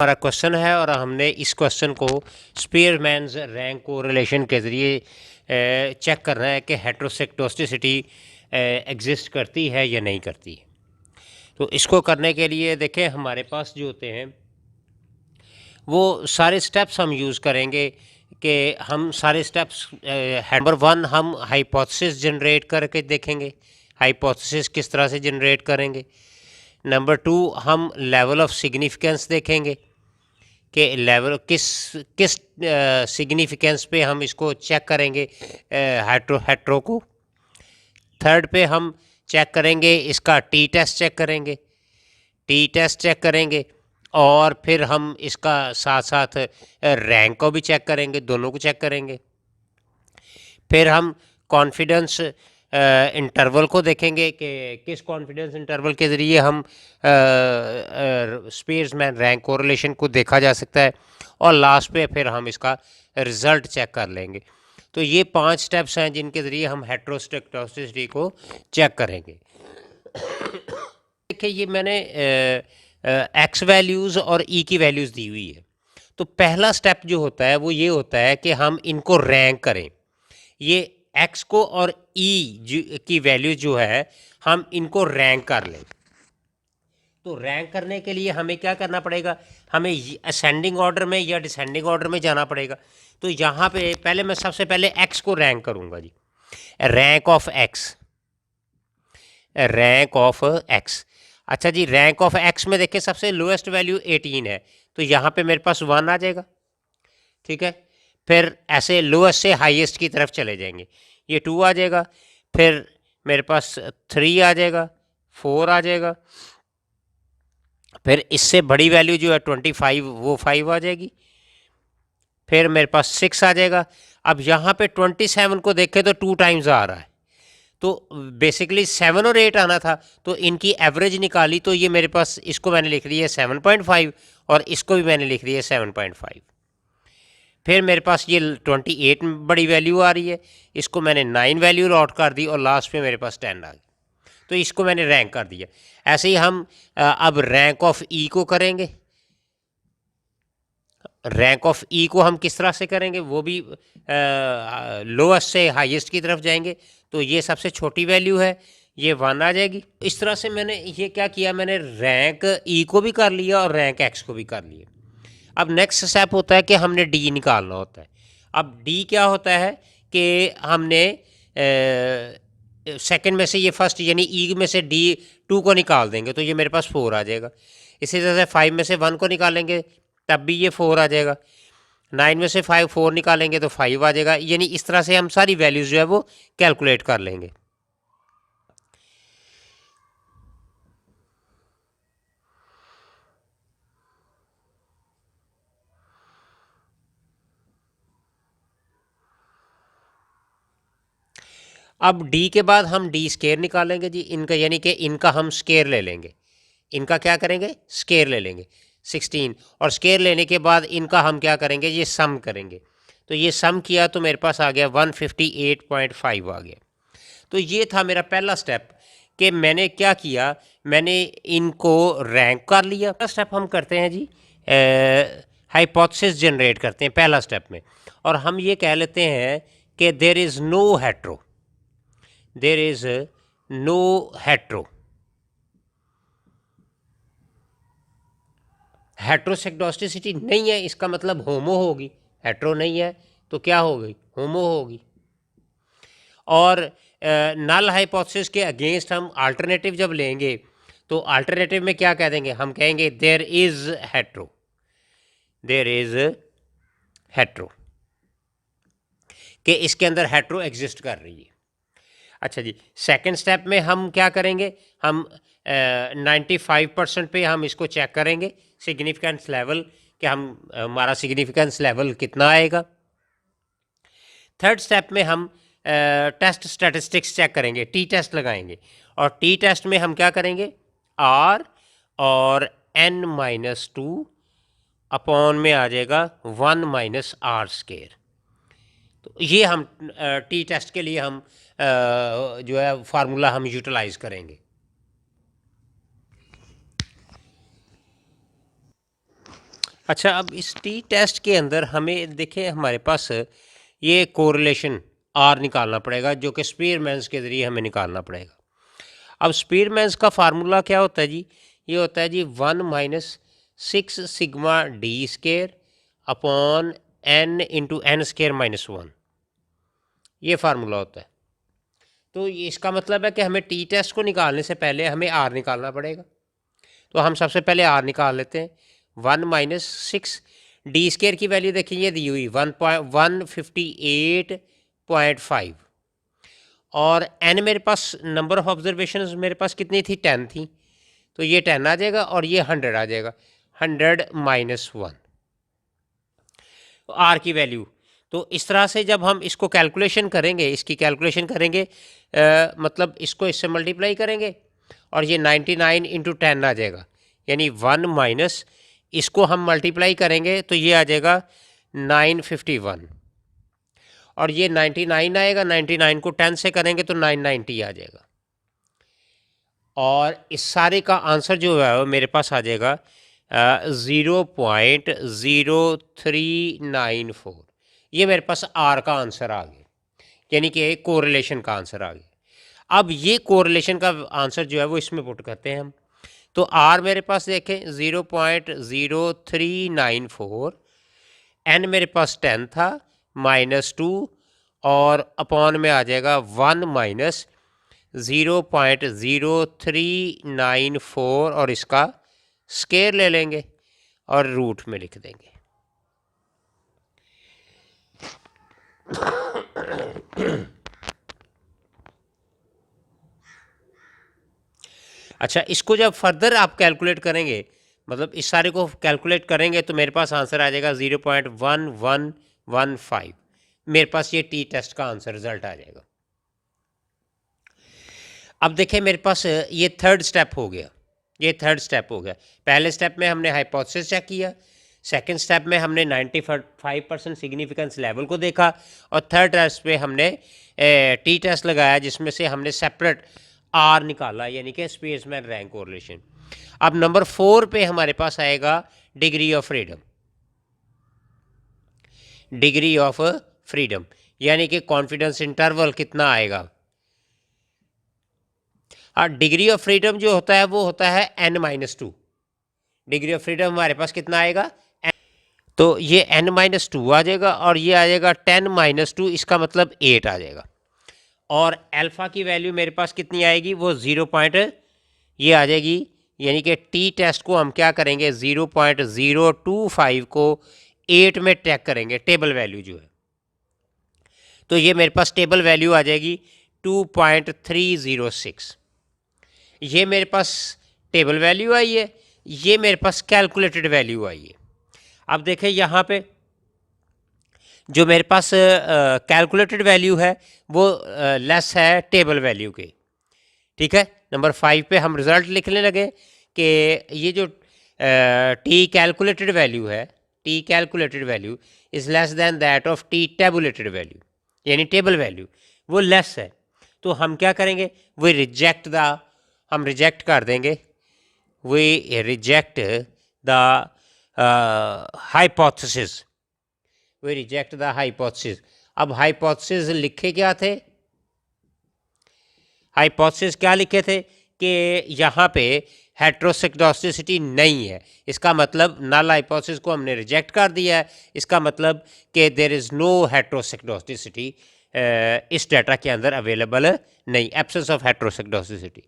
हमारा क्वेश्चन है और हमने इस क्वेश्चन को स्पीयरमैन्स रैंक कोरिलेशन के ज़रिए चेक करना है कि हेट्रोसेक्टोस्टिसिटी एग्जिस्ट करती है या नहीं करती। तो इसको करने के लिए देखें हमारे पास जो होते हैं वो सारे स्टेप्स हम यूज़ करेंगे कि हम सारे स्टेप्स नंबर 1 हम हाइपोथेसिस जनरेट करके देखेंगे, हाइपोथेसिस किस तरह से जनरेट करेंगे। नंबर 2 हम लेवल ऑफ सिग्निफिकेंस देखेंगे कि लेवल किस किस सिग्निफिकेंस पे हम इसको चेक करेंगे हेट्रो को। थर्ड पे हम चेक करेंगे इसका टी टेस्ट चेक करेंगे और फिर हम इसका साथ साथ रैंक को भी चेक करेंगे, दोनों को चेक करेंगे। फिर हम कॉन्फिडेंस इंटरवल को देखेंगे कि किस कॉन्फिडेंस इंटरवल के ज़रिए हम स्पीयरमैन रैंक कोरिलेशन को देखा जा सकता है। और लास्ट पे फिर हम इसका रिज़ल्ट चेक कर लेंगे। तो ये 5 स्टेप्स हैं जिनके ज़रिए हम हेट्रोसेक्टोसिटी को चेक करेंगे। देखिए ये मैंने एक्स वैल्यूज़ और ई की वैल्यूज़ दी हुई है। तो पहला स्टेप जो होता है वो ये होता है कि हम इनको रैंक करें। ये एक्स को और ई की वैल्यू जो है हम इनको रैंक कर लें। तो रैंक करने के लिए हमें क्या करना पड़ेगा, हमें असेंडिंग ऑर्डर में या डिसेंडिंग ऑर्डर में जाना पड़ेगा। तो यहाँ पे पहले मैं सबसे पहले एक्स को रैंक करूँगा जी, रैंक ऑफ एक्स। अच्छा जी, रैंक ऑफ एक्स में देखिए सबसे लोएस्ट वैल्यू 18 है, तो यहाँ पे मेरे पास 1 आ जाएगा, ठीक है। फिर ऐसे लोएस्ट से हाईएस्ट की तरफ चले जाएंगे, ये 2 आ जाएगा, फिर मेरे पास 3 आ जाएगा, 4 आ जाएगा, फिर इससे बड़ी वैल्यू जो है 25 वो 5 आ जाएगी, फिर मेरे पास 6 आ जाएगा। अब यहाँ पे 27 को देखें तो 2 टाइम्स आ रहा है, तो बेसिकली 7 और 8 आना था, तो इनकी एवरेज निकाली तो ये मेरे पास, इसको मैंने लिख लिया 7.5 और इसको भी मैंने लिख लिया 7.5। फिर मेरे पास ये 28 बड़ी वैल्यू आ रही है, इसको मैंने 9 वैल्यू लॉट कर दी और लास्ट पे मेरे पास 10 आ गई, तो इसको मैंने रैंक कर दिया। ऐसे ही हम अब रैंक ऑफ ई को करेंगे। रैंक ऑफ ई को हम किस तरह से करेंगे, वो भी लोएस्ट से हाईएस्ट की तरफ जाएंगे। तो ये सबसे छोटी वैल्यू है, ये 1 आ जाएगी। इस तरह से मैंने ये क्या किया, मैंने रैंक ई को भी कर लिया और रैंक एक्स को भी कर लिया। अब नेक्स्ट स्टेप होता है कि हमने डी निकालना होता है। अब डी क्या होता है कि हमने सेकंड में से ये फर्स्ट यानी ई में से डी 2 को निकाल देंगे तो ये मेरे पास 4 आ जाएगा। इसी तरह से 5 में से 1 को निकालेंगे तब भी ये 4 आ जाएगा। 9 में से 4 निकालेंगे तो 5 आ जाएगा। यानी इस तरह से हम सारी वैल्यूज़ जो है वो कैलकुलेट कर लेंगे। अब डी के बाद हम डी स्केयर निकालेंगे जी, इनका यानी कि इनका हम स्केयर ले लेंगे। इनका क्या करेंगे, स्केयर ले लेंगे 16, और स्केयर लेने के बाद इनका हम क्या करेंगे, ये सम करेंगे। तो ये सम किया तो मेरे पास आ गया 158.5 आ गया। तो ये था मेरा पहला स्टेप कि मैंने क्या किया, मैंने इनको रैंक कर लिया। पहला स्टेप हम करते हैं जी, हाइपोथेसिस जनरेट करते हैं पहला स्टेप में, और हम ये कह लेते हैं कि देयर इज़ नो हेट्रो। हेट्रोसेक्टोस्टिसिटी नहीं है, इसका मतलब होमो होगी। हेट्रो नहीं है तो क्या हो गई, होमो होगी। और नल हाइपोथेसिस के अगेंस्ट हम अल्टरनेटिव जब लेंगे तो अल्टरनेटिव में क्या कह देंगे, हम कहेंगे देयर इज हेट्रो, कि इसके अंदर हेट्रो एग्जिस्ट कर रही है। अच्छा जी, सेकंड स्टेप में हम क्या करेंगे, हम 95% पे हम इसको चेक करेंगे सिग्निफिकेंस लेवल, कि हम हमारा सिग्निफिकेंस लेवल कितना आएगा। थर्ड स्टेप में हम टेस्ट स्टैटिस्टिक्स चेक करेंगे, टी टेस्ट लगाएंगे, और टी टेस्ट में हम क्या करेंगे, आर और n-2 अपॉन में आ जाएगा 1 - आर स्केयर। तो ये हम टी टेस्ट के लिए हम जो है फार्मूला हम यूटिलाइज करेंगे। अच्छा, अब इस टी टेस्ट के अंदर हमें देखें, हमारे पास ये कोरिलेशन आर निकालना पड़ेगा, जो कि स्पीयरमैन्स के ज़रिए हमें निकालना पड़ेगा। अब स्पीयरमैन्स का फार्मूला क्या होता है जी? ये होता है जी 1 - 6 sigma D square upon n into n square -1, ये फार्मूला होता है। तो ये इसका मतलब है कि हमें टी टेस्ट को निकालने से पहले हमें आर निकालना पड़ेगा। तो हम सबसे पहले आर निकाल लेते हैं। 1 - 6 डी स्केयर की वैल्यू देखिए, ये दी हुई 158.5, और एन मेरे पास नंबर ऑफ ऑब्जर्वेशन मेरे पास कितनी थी, 10 थी, तो ये 10 आ जाएगा और ये 100 आ जाएगा, 100 - 1 आर की वैल्यू। तो इस तरह से जब हम इसको कैलकुलेशन करेंगे, इसकी कैलकुलेशन करेंगे, मतलब इसको इससे मल्टीप्लाई करेंगे और ये 99 इंटू 10 आ जाएगा, यानी 1 माइनस इसको हम मल्टीप्लाई करेंगे तो ये आ जाएगा 951, और ये 99 आएगा, 99 को 10 से करेंगे तो 990 आ जाएगा, और इस सारे का आंसर जो है वो मेरे पास आ जाएगा 0.0394। ये मेरे पास आर का आंसर आ गया, यानी कि कोरिलेशन का आंसर आ गया। अब ये कोरिलेशन का आंसर जो है वो इसमें पुट करते हैं हम। तो आर मेरे पास देखें 0.0394, एन मेरे पास 10 था, -2, और अपॉन में आ जाएगा 1 माइनस 0.0394, और इसका स्केयर ले लेंगे और रूट में लिख देंगे। अच्छा, इसको जब फर्दर आप कैलकुलेट करेंगे, मतलब इस सारे को कैलकुलेट करेंगे, तो मेरे पास आंसर आ जाएगा 0.1115। मेरे पास ये टी टेस्ट का आंसर रिजल्ट आ जाएगा। अब देखें, मेरे पास ये थर्ड स्टेप हो गया, ये थर्ड स्टेप हो गया। पहले स्टेप में हमने हाइपोथेसिस चेक किया, सेकंड स्टेप में हमने 95% सिग्निफिकेंस लेवल को देखा, और थर्ड टेस्ट पे हमने टी टेस्ट लगाया, जिसमें से हमने सेपरेट आर निकाला, यानी कि स्पेसमैन रैंक कोरिलेशन। अब नंबर 4 पे हमारे पास आएगा degree of freedom, degree of freedom, यानी कि कॉन्फिडेंस इंटरवल कितना आएगा। डिग्री ऑफ फ्रीडम जो होता है वो होता है n-2। डिग्री ऑफ फ्रीडम हमारे पास कितना आएगा, तो ये n-2 आ जाएगा, और ये आ जाएगा 10-2, इसका मतलब 8 आ जाएगा। और अल्फ़ा की वैल्यू मेरे पास कितनी आएगी, वो 0 पॉइंट ये आ जाएगी, यानी कि टी टेस्ट को हम क्या करेंगे, 0.025 को 8 में ट्रैक करेंगे, टेबल वैल्यू जो है। तो ये मेरे पास टेबल वैल्यू आ जाएगी 2.306। ये मेरे पास टेबल वैल्यू आई है, ये मेरे पास कैलकुलेटेड वैल्यू आई है। अब देखें यहाँ पे जो मेरे पास कैलकुलेटेड वैल्यू है वो लेस है टेबल वैल्यू के, ठीक है। नंबर 5 पे हम रिज़ल्ट लिखने लगे कि ये जो टी कैलकुलेटेड वैल्यू है, T calculated value is less than that of T tabulated value, यानी टेबल वैल्यू वो लेस है। तो हम क्या करेंगे, वी रिजेक्ट द, हम रिजेक्ट कर देंगे, we reject the hypothesis, we reject the hypothesis. अब हाइपोथेसिस लिखे क्या थे, हाइपोथेसिस क्या लिखे थे कि यहाँ पे हेट्रोसेक्डोसिटी नहीं है, इसका मतलब नल हाइपोथेसिस को हमने रिजेक्ट कर दिया है, इसका मतलब कि देयर इज़ नो हेट्रोसेक्डोसिटी इस डाटा के अंदर अवेलेबल नहीं, एब्सेंस ऑफ हेट्रोसेक्डोसिटी।